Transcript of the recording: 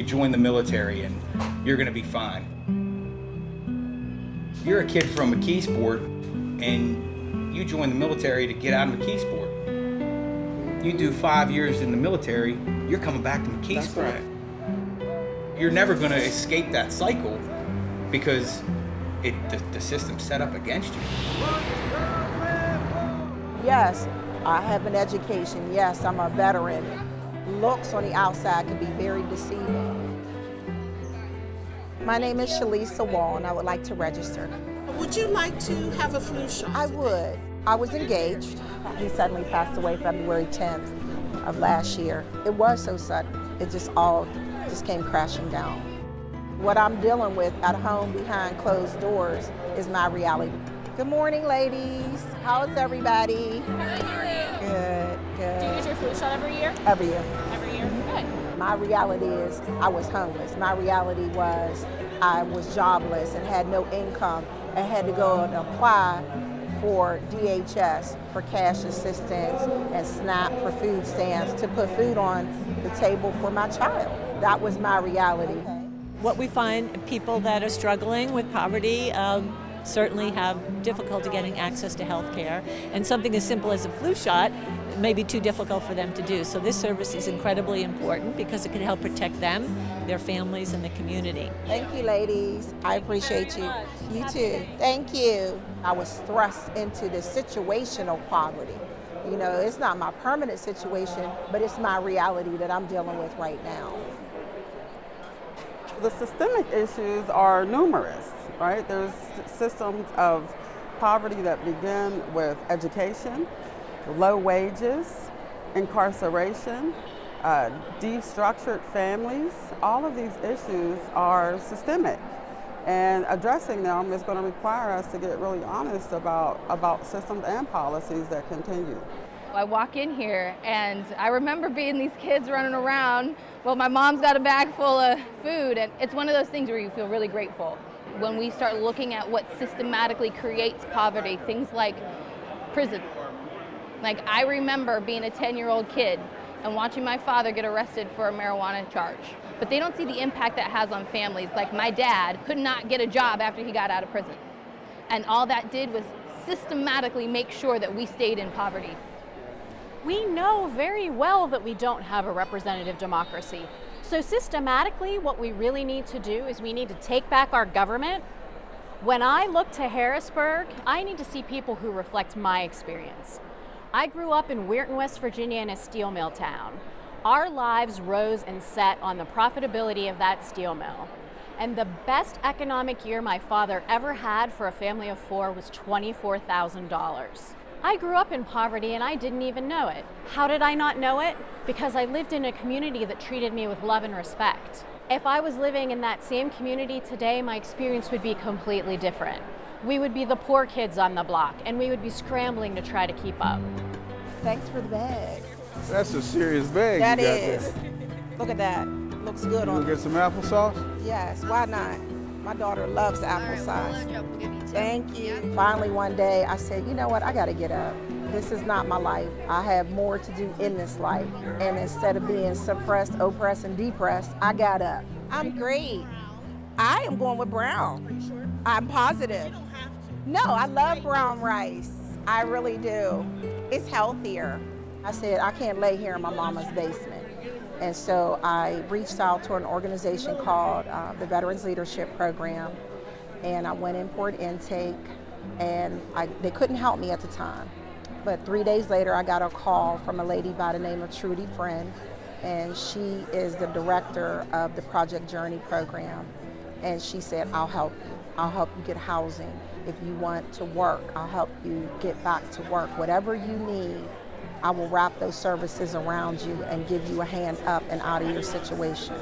you join the military and you're going to be fine. You're a kid from McKeesport and you join the military to get out of McKeesport. You do 5 years in the military, you're coming back to McKeesport. That's right. You're never going to escape that cycle because the system's set up against you. Yes, I have an education. Yes, I'm a veteran. Looks on the outside could be very deceiving. My name is Shalisa Wall, and I would like to register. Would you like to have a flu shot? I would. I was engaged. He suddenly passed away February 10th of last year. It was so sudden. It just came crashing down. What I'm dealing with at home behind closed doors is my reality. Good morning, ladies. How's everybody? Good, good. Do you get your flu shot every year? Every year. Every year? Good. My reality is I was homeless. My reality was I was jobless and had no income and had to go and apply for DHS for cash assistance and SNAP for food stamps to put food on the table for my child. That was my reality. What we find, people that are struggling with poverty certainly have difficulty getting access to health care, and something as simple as a flu shot may be too difficult for them to do. So this service is incredibly important because it can help protect them, their families, and the community. Thank you, ladies. I appreciate you. You too. Thank you. I was thrust into the situational poverty. You know, it's not my permanent situation, but it's my reality that I'm dealing with right now. The systemic issues are numerous, right? There's systems of poverty that begin with education, low wages, incarceration, destructured families. All of these issues are systemic, and addressing them is going to require us to get really honest about systems and policies that continue. I walk in here and I remember being these kids running around. Well, my mom's got a bag full of food, and it's one of those things where you feel really grateful. When we start looking at what systematically creates poverty, things like prison. Like, I remember being a 10-year-old kid and watching my father get arrested for a marijuana charge. But they don't see the impact that has on families. Like, my dad could not get a job after he got out of prison. And all that did was systematically make sure that we stayed in poverty. We know very well that we don't have a representative democracy. So systematically, what we really need to do is we need to take back our government. When I look to Harrisburg, I need to see people who reflect my experience. I grew up in Weirton, West Virginia, in a steel mill town. Our lives rose and set on the profitability of that steel mill. And the best economic year my father ever had for a family of four was $24,000. I grew up in poverty and I didn't even know it. How did I not know it? Because I lived in a community that treated me with love and respect. If I was living in that same community today, my experience would be completely different. We would be the poor kids on the block and we would be scrambling to try to keep up. Thanks for the bag. That's a serious bag. That you got is. there. Look at that. Looks good on You get it. some applesauce? Yes, why not? My daughter loves applesauce. Thank you. Finally, one day, I said, you know what? I got to get up. This is not my life. I have more to do in this life. And instead of being suppressed, oppressed, and depressed, I got up. I'm great. I am going with brown. I'm positive. No, I love brown rice. I really do. It's healthier. I said, I can't lay here in my mama's basement. And so I reached out to an organization called the Veterans Leadership Program, and I went in for an intake, and they couldn't help me at the time. But 3 days later, I got a call from a lady by the name of Trudy Friend, and she is the director of the Project Journey program. And she said, I'll help you. I'll help you get housing. If you want to work, I'll help you get back to work. Whatever you need, I will wrap those services around you and give you a hand up and out of your situation.